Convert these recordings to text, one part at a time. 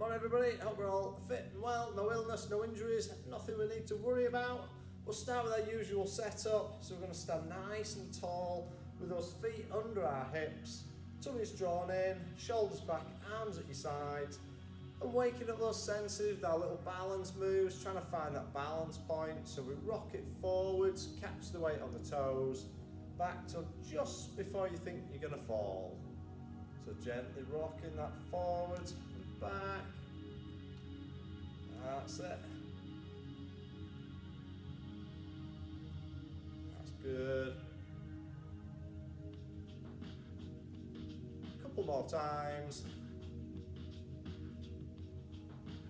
Morning everybody, hope we're all fit and well, no illness, no injuries, nothing we need to worry about. We'll start with our usual setup, so we're going to stand nice and tall with those feet under our hips, tummy's drawn in, shoulders back, arms at your sides, and waking up those senses with our little balance moves, trying to find that balance point. So we rock it forwards, catch the weight on the toes, back to just before you think you're going to fall. So gently rocking that forwards and back. That's it. That's good. A couple more times.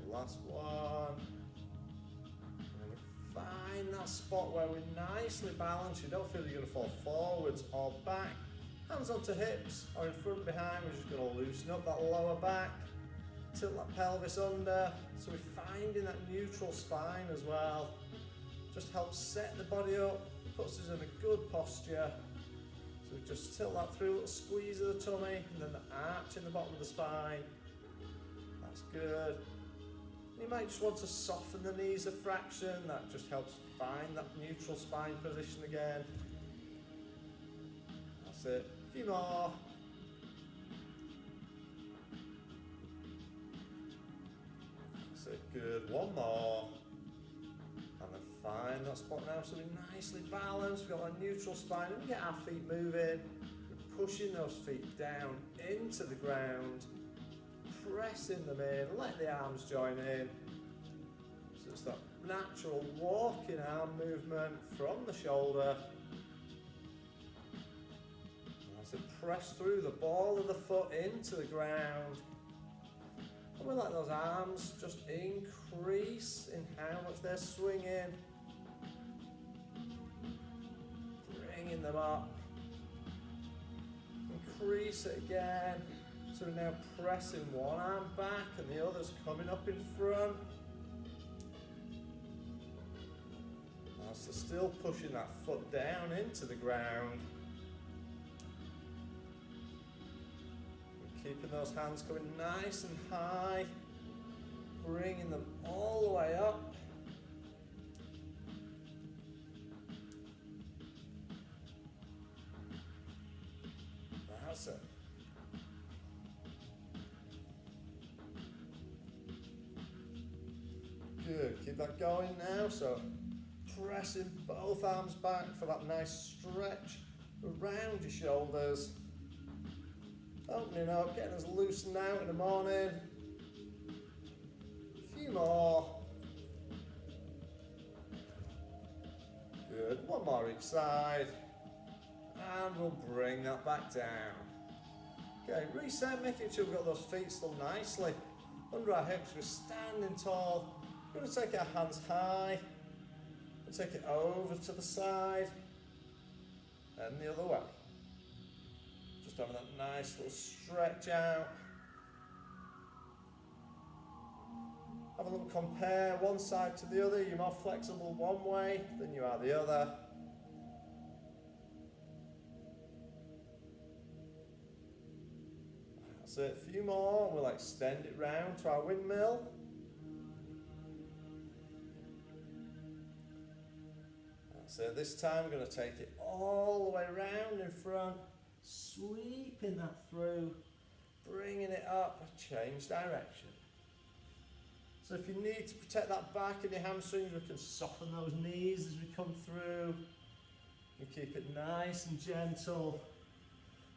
The last one. And find that spot where we're nicely balanced. You don't feel you're going to fall forwards or back. Hands onto hips or in front behind. We're just going to loosen up that lower back. Tilt that pelvis under. So we're finding that neutral spine as well. Just helps set the body up. Puts us in a good posture. So we just tilt that through, a little squeeze of the tummy, and then the arch in the bottom of the spine. That's good. You might just want to soften the knees a fraction. That just helps find that neutral spine position again. That's it. A few more. That's it. Good. One more. And then find that spot now, so we're nicely balanced. We've got our neutral spine, and we get our feet moving. We're pushing those feet down into the ground, pressing them in, let the arms join in. So it's that natural walking arm movement from the shoulder. As it press through the ball of the foot into the ground. And we let those arms just increase in how much they're swinging. Bringing them up. Increase it again. So we're now pressing one arm back and the other's coming up in front. So still pushing that foot down into the ground. Keeping those hands coming nice and high, bringing them all the way up. That's it. Good, keep that going now. So pressing both arms back for that nice stretch around your shoulders. Opening up, getting us loosened out in the morning. A few more. Good, one more each side. And we'll bring that back down. Okay, reset, making sure we've got those feet still nicely under our hips. We're standing tall. We're going to take our hands high and take it over to the side and the other way. Just having that nice little stretch out. Have a little compare one side to the other. You're more flexible one way than you are the other. That's it, a few more. We'll extend it round to our windmill. That's it, this time we're going to take it all the way around in front. Sweeping that through, bringing it up, change direction. So if you need to protect that back and your hamstrings, we can soften those knees as we come through. We keep it nice and gentle.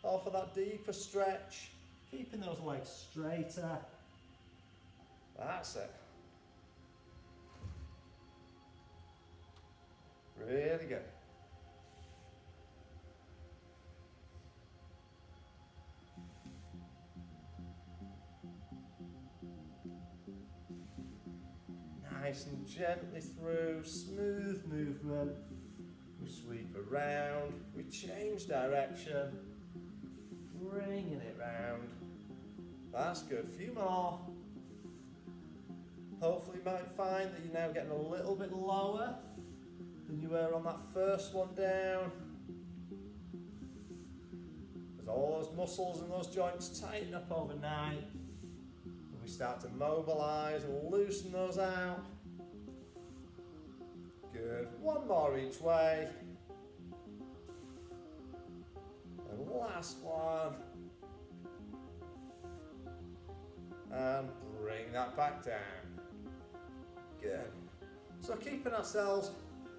Or for that deeper stretch, keeping those legs straighter. That's it. Really good. Nice and gently through, smooth movement. We sweep around, we change direction, bringing it round. That's good, a few more. Hopefully you might find that you're now getting a little bit lower than you were on that first one down. As all those muscles and those joints tighten up overnight. we start to mobilize and loosen those out. Good. One more each way. And last one. And bring that back down. Good. So keeping ourselves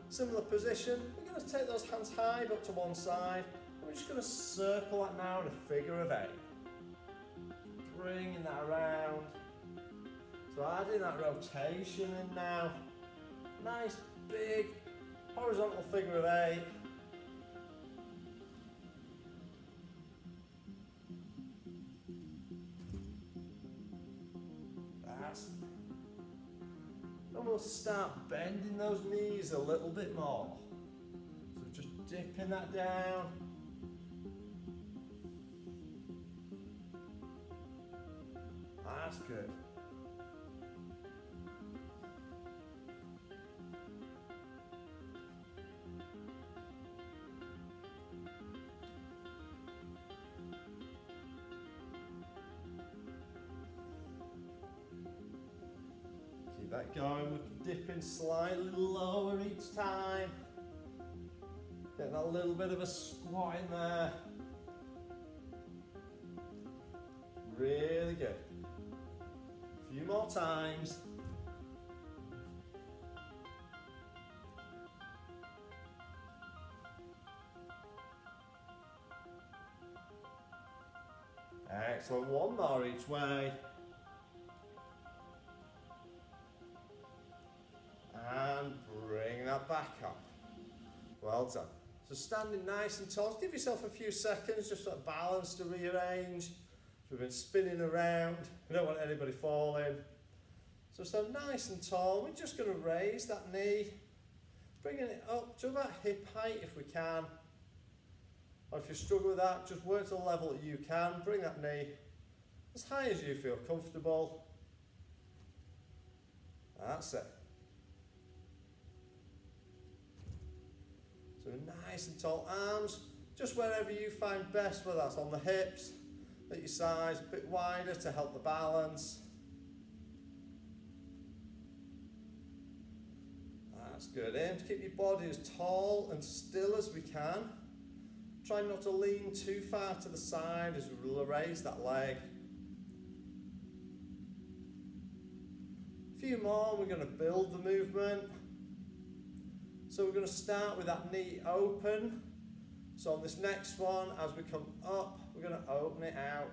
similar position, we're going to take those hands high up to one side. And we're just going to circle that now in a figure of 8. Bringing that around. So adding that rotation in now. Nice big horizontal figure of 8. And we'll start bending those knees a little bit more. So just dipping that down. That's good. Keep that going. We're dipping slightly lower each time. Getting a little bit of a squat in there. Really good. A few more times. Excellent. One more each way. And bring that back up. Well done. So standing nice and tall. Give yourself a few seconds just for that balance to rearrange. We've been spinning around. We don't want anybody falling. So stand nice and tall. We're just going to raise that knee, bringing it up to about hip height if we can. Or if you struggle with that, just work to the level that you can. Bring that knee as high as you feel comfortable. That's it. So nice and tall arms, just wherever you find best, whether that's on the hips, at your sides, a bit wider to help the balance. That's good. Aim to keep your body as tall and still as we can. Try not to lean too far to the side as we raise that leg. A few more, we're going to build the movement. So we're going to start with that knee open. So on this next one, as we come up, we're going to open it out,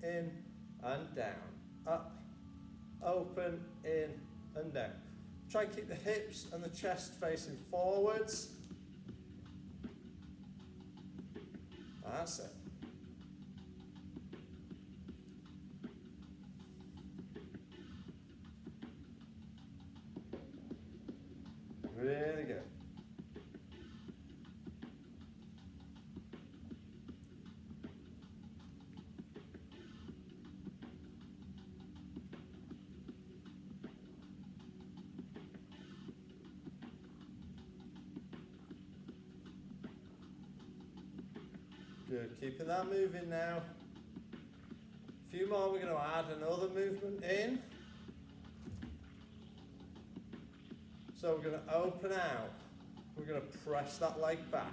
in and down, up, open, in and down. Try and keep the hips and the chest facing forwards. That's it. Really good. Good, keeping that moving now. A few more, we're going to add another movement in. So we're going to open out. We're going to press that leg back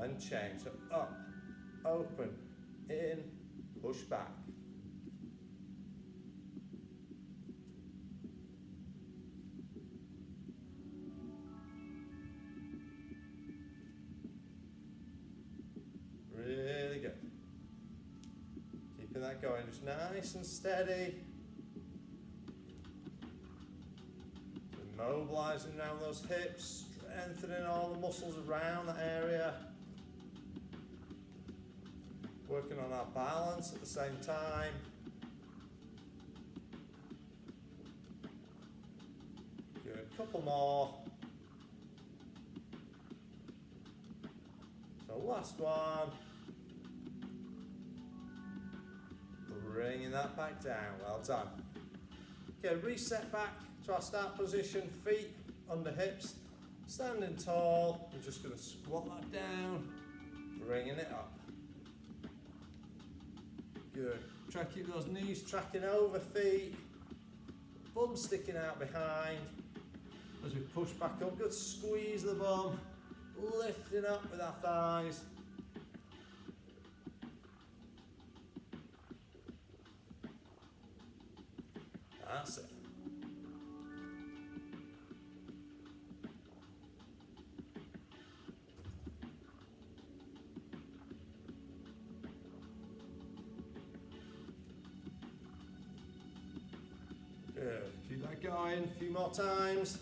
and change. So up, open, in, push back. Really good. Keeping that going, just nice and steady. Mobilizing around those hips, strengthening all the muscles around that area. Working on our balance at the same time. Good, a couple more. So last one. Bringing that back down, well done. Okay, reset back to our start position, feet under hips, standing tall. We're just going to squat that down, bringing it up. Good. Try to keep those knees tracking over feet. Bum sticking out behind. As we push back up, good squeeze the bum. Lifting up with our thighs. That's it. Good. Keep that going. A few more times.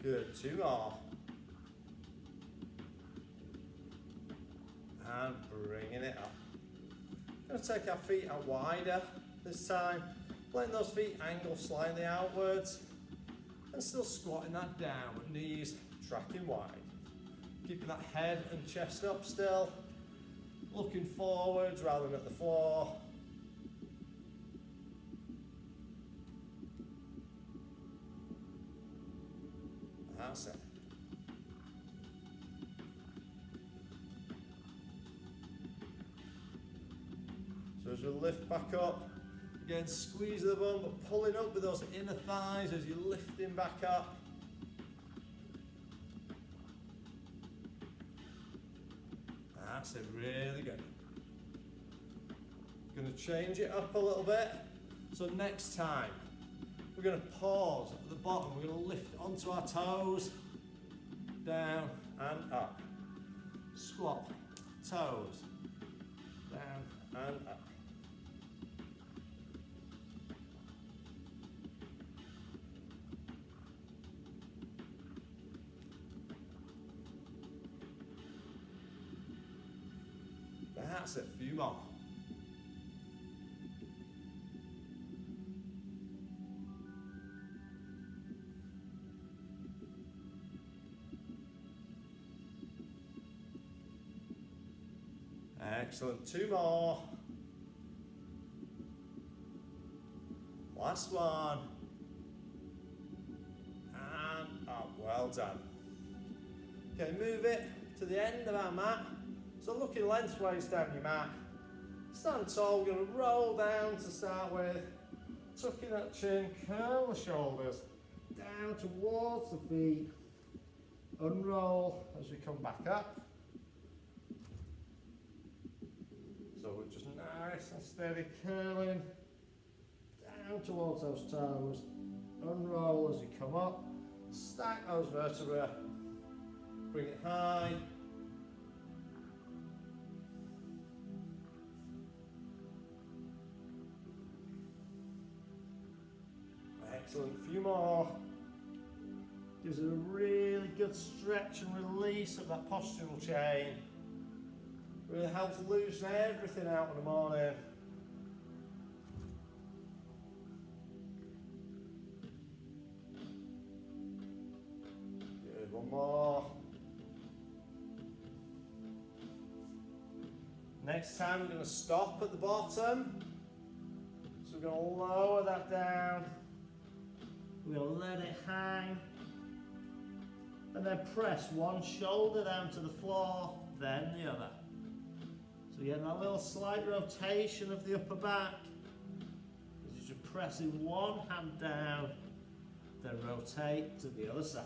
Good. 2 more. And bringing it up. Going to take our feet out wider this time. Letting those feet angle slightly outwards. And still squatting that down with knees tracking wide. Keeping that head and chest up still. Looking forwards rather than at the floor. That's it. So as we lift back up, again squeeze the bum, but pulling up with those inner thighs as you're lifting back up. That's it, really good. Going to change it up a little bit. So next time, we're going to pause at the bottom. We're going to lift onto our toes, down and up. Squat, toes, down and up. That's it, a few more. Excellent, 2 more. Last one. And up, well done. Okay, move it to the end of our mat. So looking lengthways down your mat. Stand tall, we're going to roll down to start with. Tucking that chin, curl the shoulders down towards the feet. Unroll as we come back up. So we're just nice and steady curling down towards those toes. Unroll as you come up. Stack those vertebrae. Bring it high. Excellent, few more. Gives it a really good stretch and release of that postural chain. Really helps loosen everything out in the morning. Good, one more. Next time we're going to stop at the bottom. So we're going to lower that down. We're going to let it hang. And then press one shoulder down to the floor, then the other. So you get that little slight rotation of the upper back. As you're just pressing one hand down, then rotate to the other side.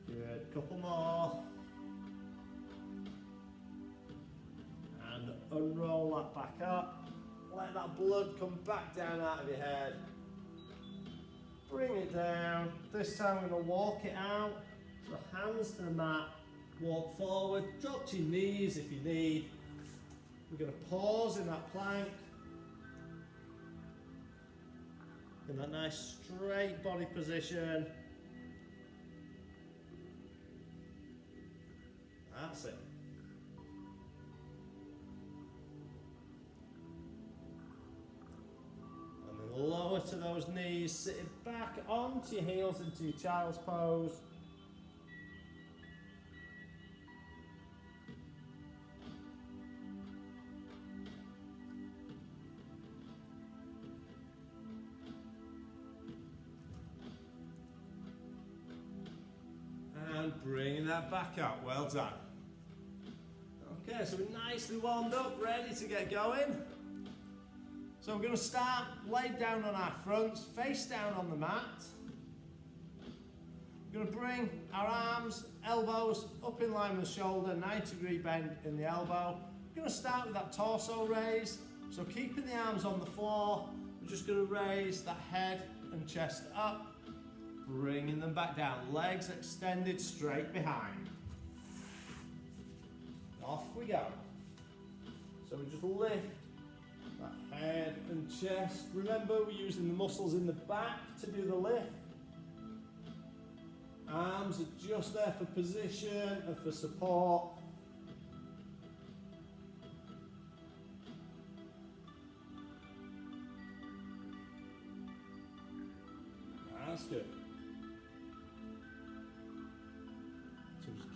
Good, couple more. And unroll that back up. Let that blood come back down out of your head. Bring it down. This time we're going to walk it out. So hands to the mat. Walk forward. Drop to your knees if you need. We're going to pause in that plank. In that nice straight body position. That's it. And then Lower to those knees, sitting back onto your heels into your child's pose. And bringing that back up, well done. Okay, so we're nicely warmed up, ready to get going. So we're going to start laid down on our fronts, face down on the mat. We're going to bring our arms, elbows up in line with the shoulder, 90-degree bend in the elbow. We're going to start with that torso raise. So keeping the arms on the floor, we're just going to raise that head and chest up. Bringing them back down, legs extended straight behind. Off we go. So we just lift that head and chest. Remember, we're using the muscles in the back to do the lift. Arms are just there for position and for support. That's good.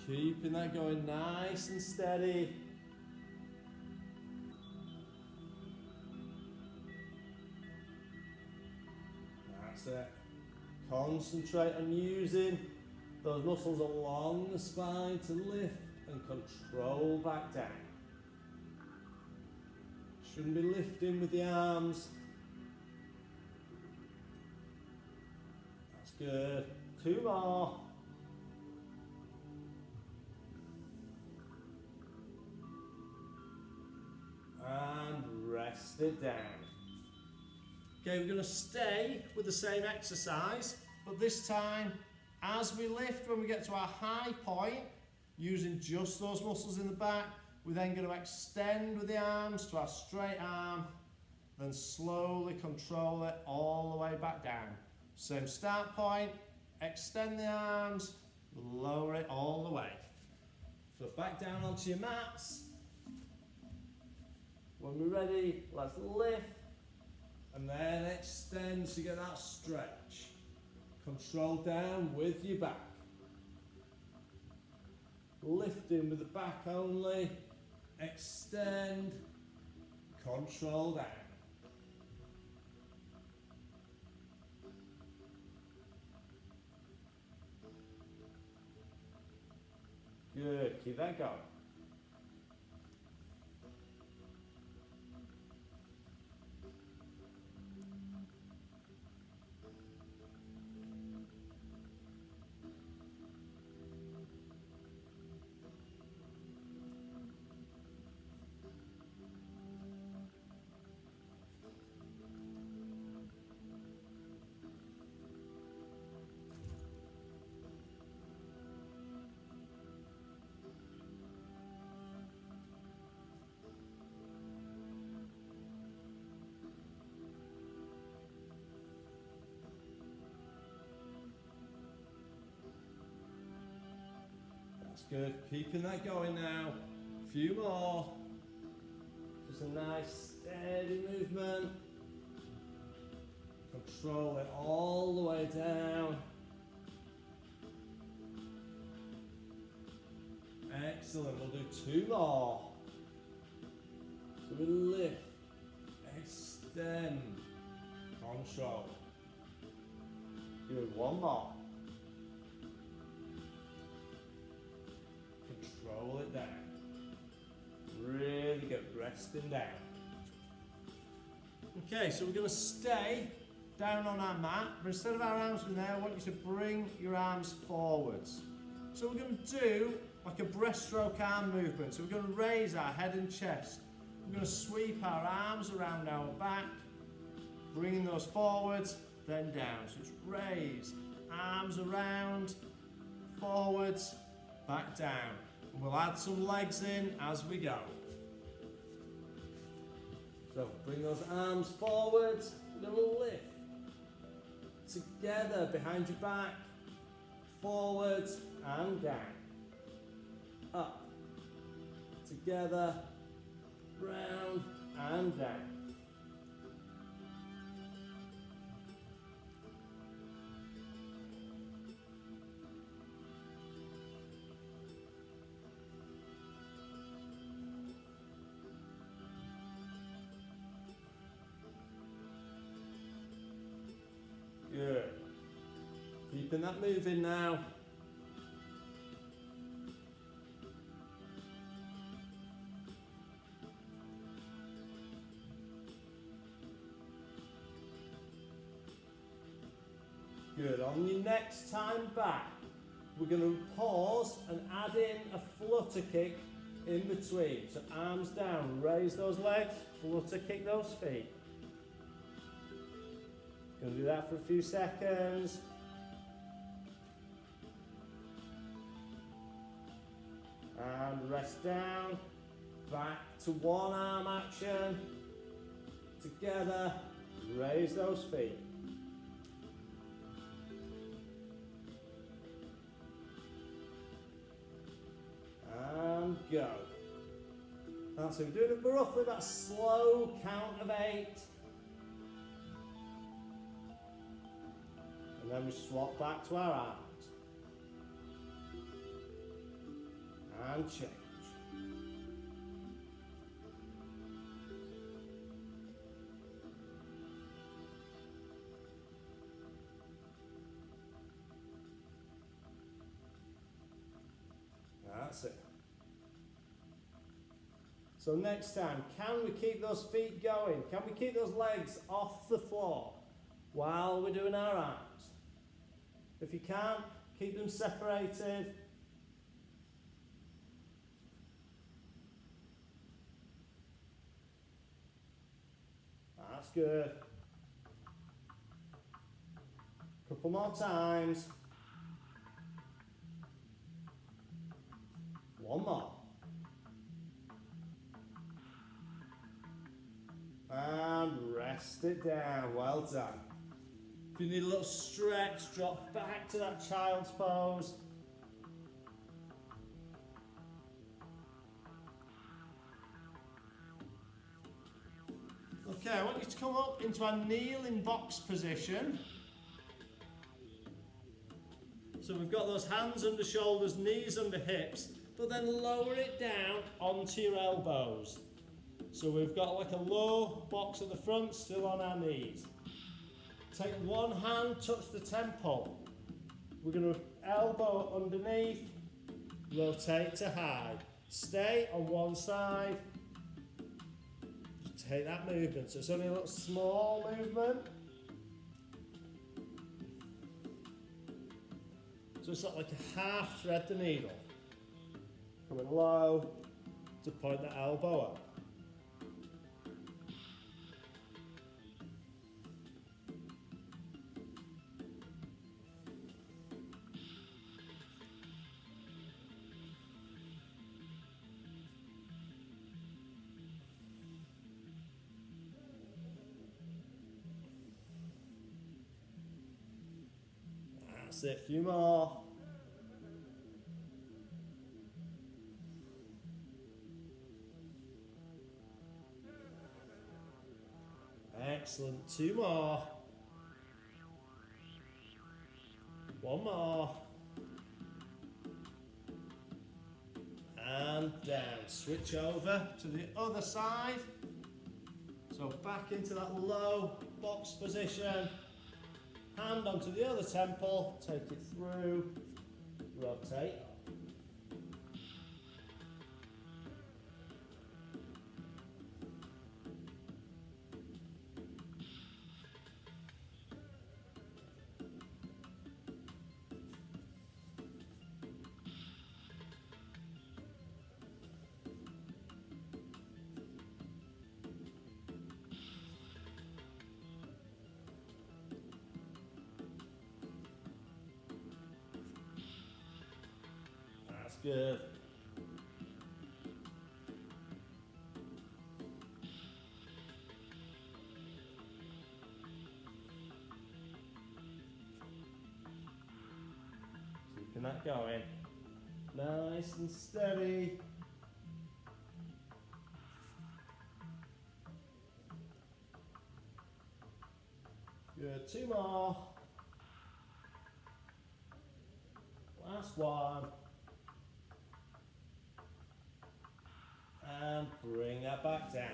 Keeping that going nice and steady. That's it. Concentrate on using those muscles along the spine to lift and control back down. Shouldn't be lifting with the arms. That's good. 2 more. And rest it down. Okay, we're going to stay with the same exercise, but this time, as we lift, when we get to our high point, using just those muscles in the back, we're then going to extend with the arms to our straight arm, then slowly control it all the way back down. Same start point, extend the arms, lower it all the way. So back down onto your mats. When we're ready, let's lift and then extend so you get that stretch. Control down with your back. Lifting with the back only. Extend. Control down. Good, keep that going. Good, keeping that going now. A few more. Just a nice steady movement. Control it all the way down. Excellent, we'll do 2 more. So we lift, extend, control. Good, 1 more. Control it down. Really good, resting down. Okay, so we're going to stay down on our mat, but instead of our arms in there, I want you to bring your arms forwards. So we're going to do like a breaststroke arm movement. So we're going to raise our head and chest. We're going to sweep our arms around our back, bringing those forwards, then down. So it's raise, arms around, forwards, back down. And we'll add some legs in as we go. So bring those arms forwards, we're going to lift. Together behind your back, forwards and down. Up, together, round and down. Keeping that moving now. Good. On your next time back, we're going to pause and add in a flutter kick in between. So arms down, raise those legs, flutter kick those feet. Going to do that for a few seconds. And rest down. Back to one arm action. Together, raise those feet. And go. That's it. We're doing it roughly about a slow count of 8. And then we swap back to our arms. And change. That's it. So next time, can we keep those feet going? Can we keep those legs off the floor while we're doing our arms? If you can't, keep them separated. That's good. Couple more times. One more. And rest it down. Well done. If you need a little stretch, drop back to that child's pose. Okay, I want you to come up into our kneeling box position. So we've got those hands under shoulders, knees under hips, but then lower it down onto your elbows. So we've got like a low box at the front, still on our knees. Take one hand, touch the temple. We're going to elbow underneath, rotate to high. Stay on one side. Just take that movement. So it's only a little small movement. So it's not like a half thread the needle. Coming low to point the elbow up. That's it, a few more. Excellent, 2 more. 1 more. And down. Switch over to the other side. So back into that low box position. Hand onto the other temple, take it through, rotate. Good. Keeping that going. Nice and steady. Good. 2 more. Last one. And bring that back down.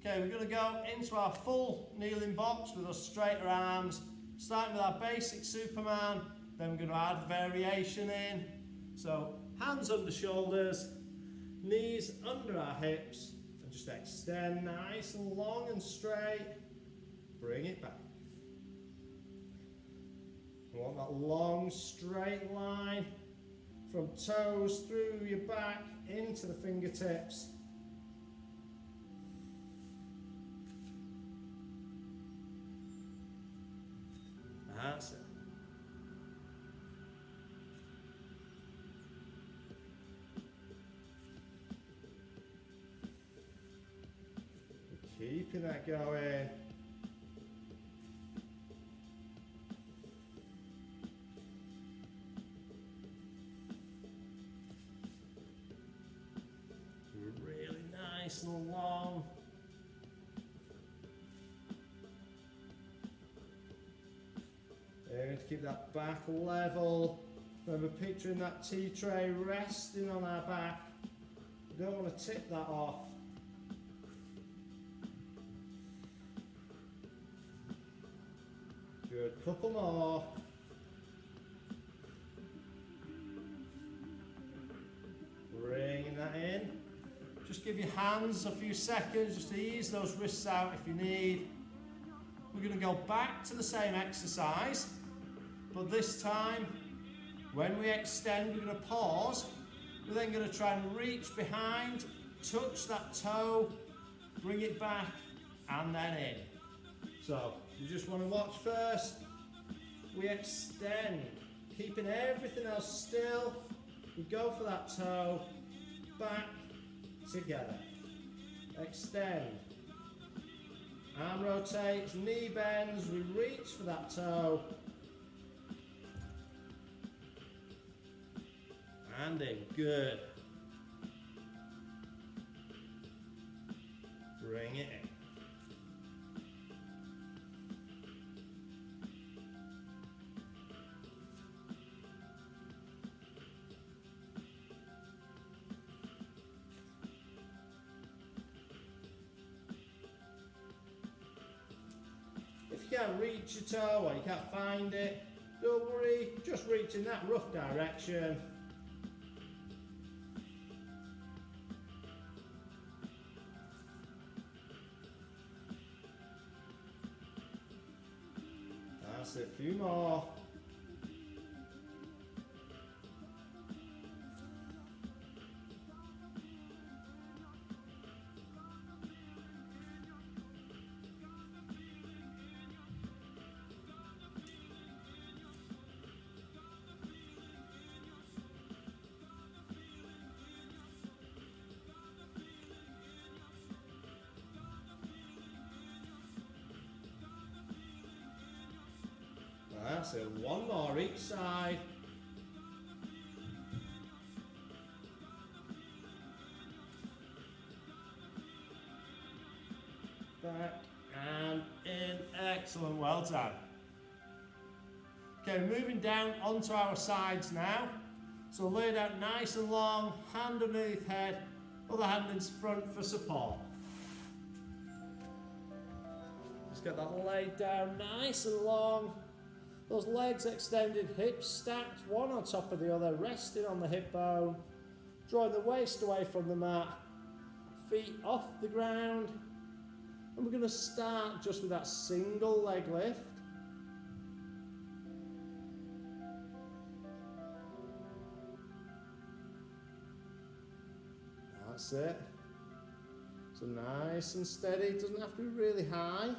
Okay, we're going to go into our full kneeling box with our straighter arms. Starting with our basic Superman, then we're going to add variation in. So hands under shoulders, knees under our hips, and just extend nice and long and straight. Bring it back. You want that long straight line from toes through your back into the fingertips. That's it. Keeping that going. Really nice and long. There, to keep that back level. Remember, picturing that tea tray resting on our back. You don't want to tip that off. Good, couple more. Bringing that in. Just give your hands a few seconds just to ease those wrists out if you need. We're going to go back to the same exercise, but this time when we extend we're going to pause. We're then going to try and reach behind, touch that toe, bring it back and then in. So you just want to watch first. We extend, keeping everything else still. We go for that toe, back, together. Extend. Arm rotates, knee bends, we reach for that toe. And in, good. Bring it in. If you can't reach your toe or you can't find it, don't worry, just reach in that rough direction. That's it, a few more. That's it, one more each side. Back and in, excellent, well done. Okay, moving down onto our sides now. So laid out nice and long, hand underneath head, other hand in front for support. Just get that laid down nice and long. Those legs extended, hips stacked, one on top of the other, resting on the hip bone. Drawing the waist away from the mat, feet off the ground. And we're going to start just with that single leg lift. That's it. So nice and steady, it doesn't have to be really high.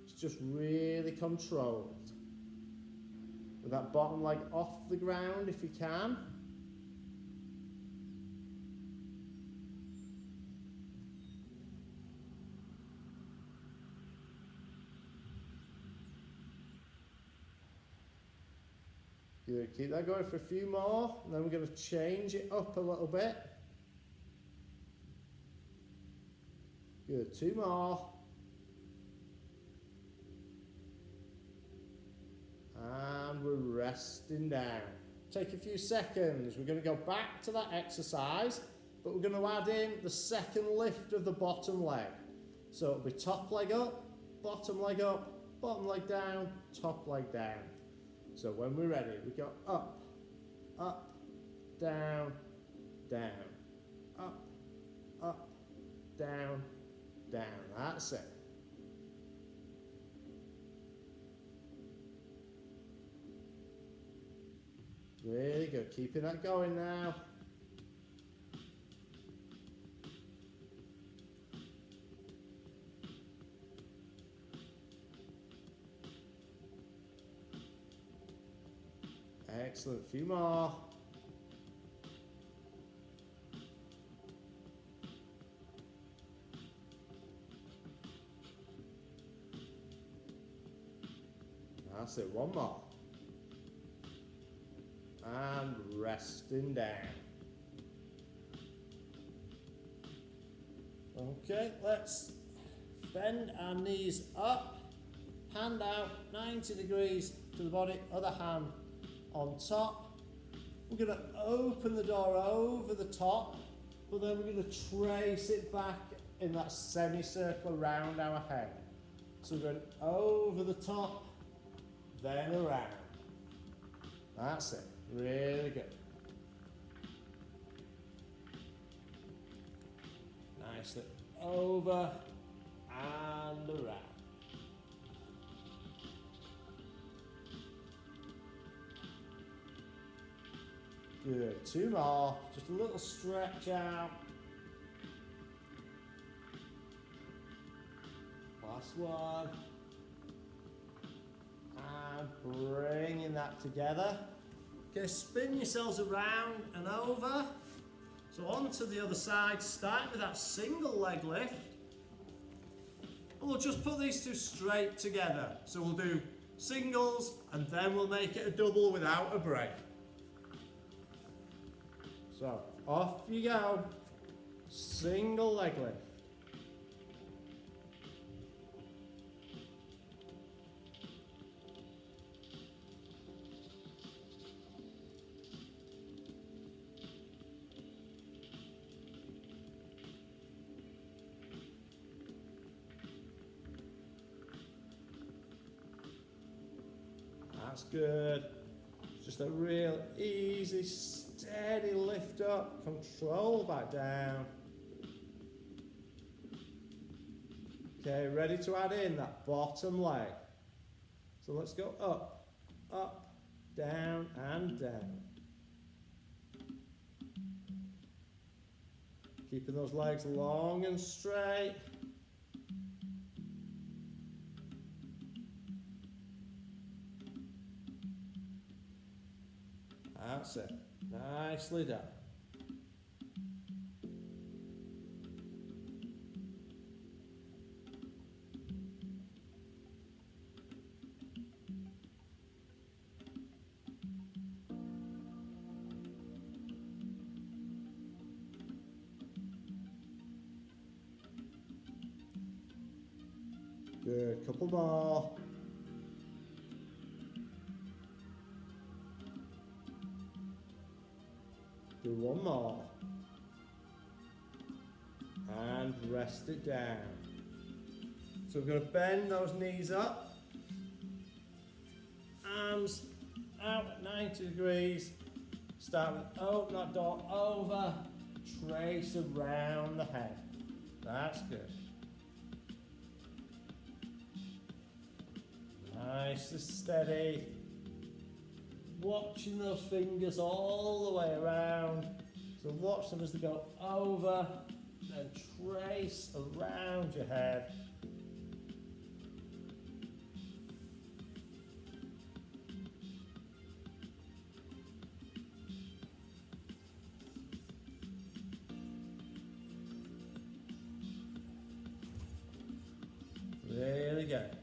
It's just really controlled. With that bottom leg off the ground if you can. Good, keep that going for a few more, and then we're going to change it up a little bit. Good, two more. And we're resting down. Take a few seconds. We're going to go back to that exercise, but we're going to add in the second lift of the bottom leg. So it'll be top leg up, bottom leg down, top leg down. So when we're ready, we go up, up, down, down, up, up, down, down. That's it. Really good. Keeping that going now. Excellent. A few more. That's it. One more. And resting down. Okay, let's bend our knees up, hand out 90 degrees to the body, other hand on top. We're going to open the door over the top, but then we're going to trace it back in that semicircle around our head. So we're going over the top, then around. That's it. Really good. Nicely over and around. Good. Two more. Just a little stretch out. Last one. And bringing that together. Okay, spin yourselves around and over. So onto the other side, starting with that single leg lift. And we'll just put these two straight together. So we'll do singles and then we'll make it a double without a break. So off you go. Single leg lift. That's good. Just a real easy, steady lift up, control back down. Okay, ready to add in that bottom leg. So let's go up, up, down and down. Keeping those legs long and straight. That's it. Nicely done. Good. Couple more. Do one more. And rest it down. So we're going to bend those knees up. Arms out at 90 degrees. Start with open that door over. Trace around the head. That's good. Nice and steady. Watching those fingers all the way around. So watch them as they go over, then trace around your head. Really good.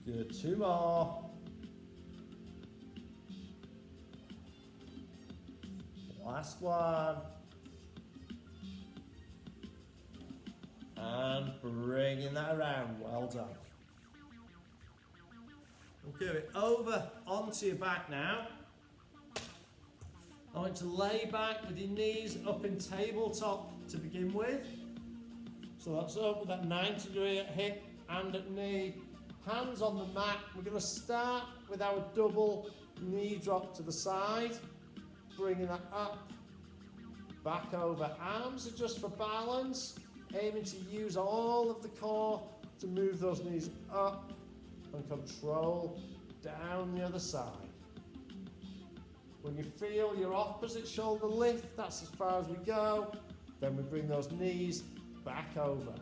Good, two more. Last one. And bringing that around, well done. Good. Over onto your back now. I want you to lay back with your knees up in tabletop to begin with. So that's up with that 90-degree at hip and at knee. Hands on the mat. We're going to start with our double knee drop to the side. Bringing that up, back over. Arms are just for balance. Aiming to use all of the core to move those knees up and control down the other side. When you feel your opposite shoulder lift, that's as far as we go. Then we bring those knees back over.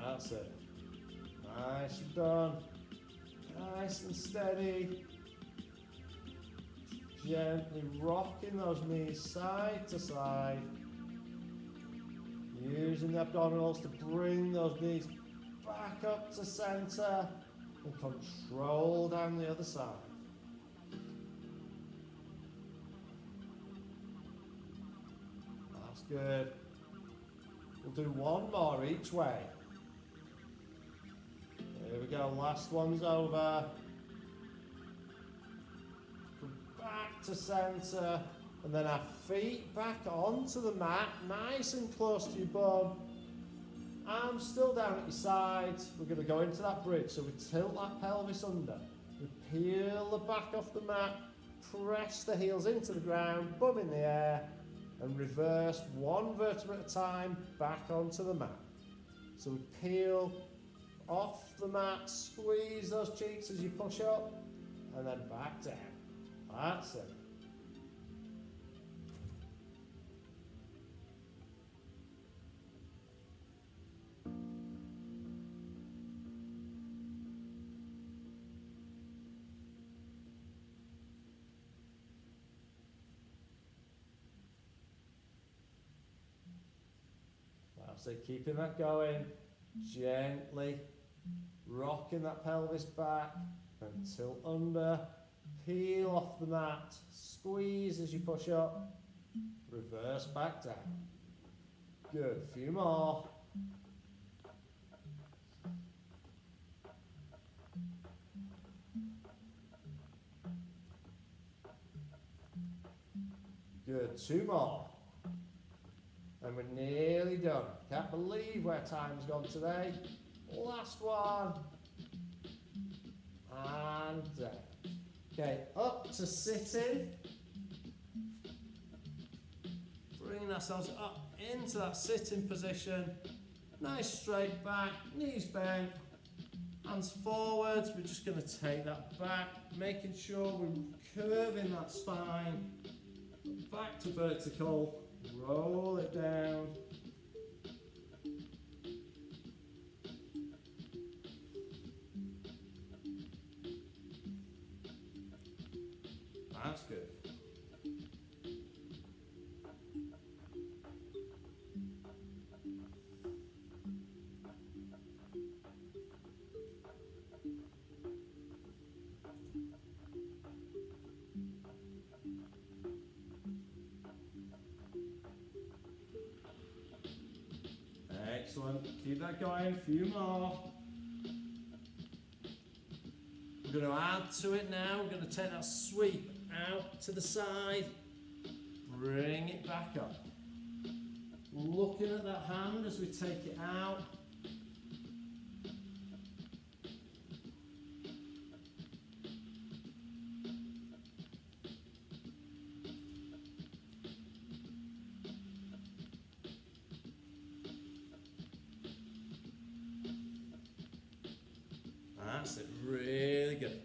That's it. Nice and done. Nice and steady. Gently rocking those knees side to side. Using the abdominals to bring those knees back up to center and control down the other side. That's good. We'll do one more each way. Here we go, last one's over. Come back to center, and then our feet back onto the mat, nice and close to your bum. Arms still down at your sides. We're going to go into that bridge, so we tilt that pelvis under. We peel the back off the mat, press the heels into the ground, bum in the air, and reverse one vertebra at a time back onto the mat. So we peel off the mat, squeeze those cheeks as you push up, and then back down. That's it. That's it, keeping that going, gently rocking that pelvis back and tilt under, peel off the mat, squeeze as you push up, reverse back down. Good, a few more. Good, two more. And we're nearly done. Can't believe where time's gone today. Last one. And down. Okay, up to sitting. Bringing ourselves up into that sitting position. Nice straight back, knees bent, hands forwards. We're just going to take that back, making sure we're curving that spine. Back to vertical. Roll it down. That's good. Excellent. Keep that going. A few more. We're going to add to it now. We're going to take that sweep out to the side. Bring it back up. Looking at that hand as we take it out. That's it, really good.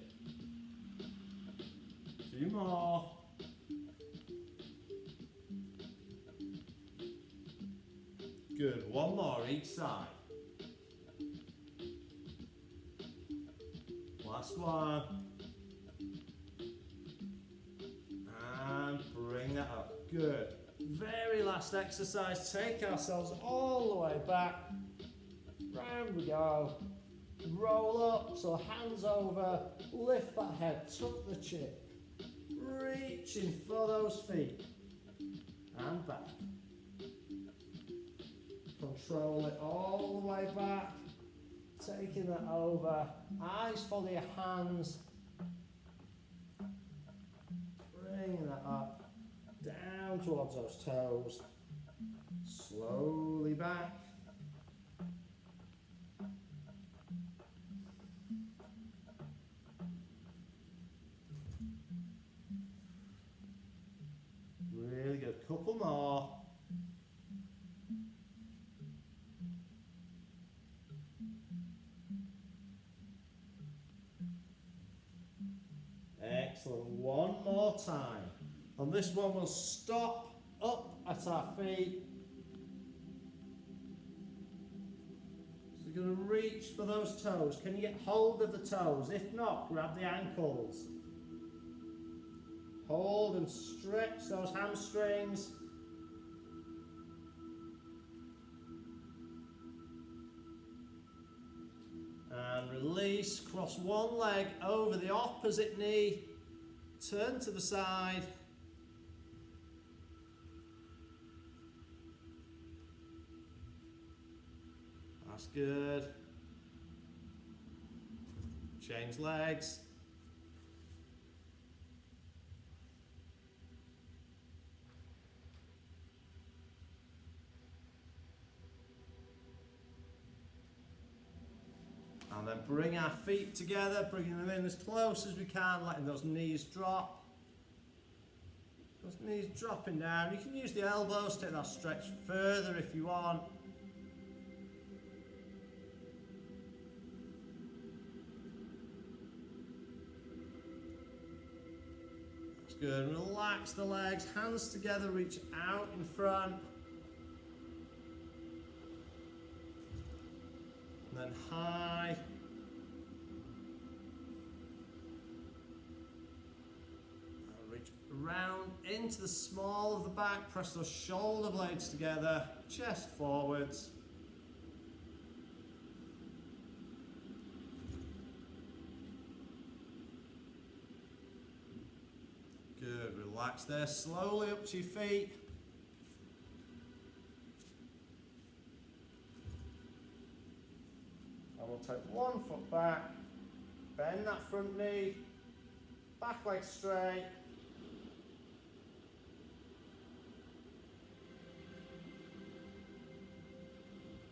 A few more. Good, one more each side. Last one. And bring that up. Good. Very last exercise. Take ourselves all the way back. round we go. Roll up, so hands over, lift that head, tuck the chin. Reaching for those feet. And back. Control it all the way back. Taking that over. Eyes follow your hands. Bringing that up. Down towards those toes. Slowly back. Really good. Couple more. Excellent. One more time. On this one, we'll stop up at our feet. So we're going to reach for those toes. Can you get hold of the toes? If not, grab the ankles. Hold and stretch those hamstrings. And release, cross one leg over the opposite knee, turn to the side. That's good. Change legs. And then bring our feet together, bringing them in as close as we can, letting those knees drop. Those knees dropping down. You can use the elbows, take that stretch further if you want. That's good. Relax the legs, hands together, reach out in front. And then high. And reach around into the small of the back. Press those shoulder blades together. Chest forwards. Good. Relax there. Slowly up to your feet. And we'll take one foot back, bend that front knee, back leg straight.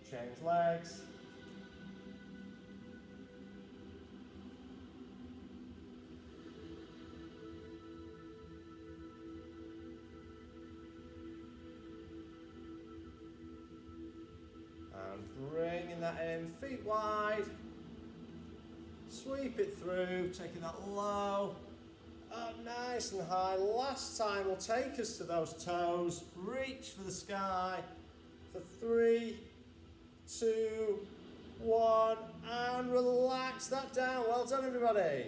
Change legs. And bringing that in, feet wide. Sweep it through, taking that low, up nice and high. Last time will take us to those toes. Reach for the sky for 3, 2, 1, and relax that down. Well done, everybody.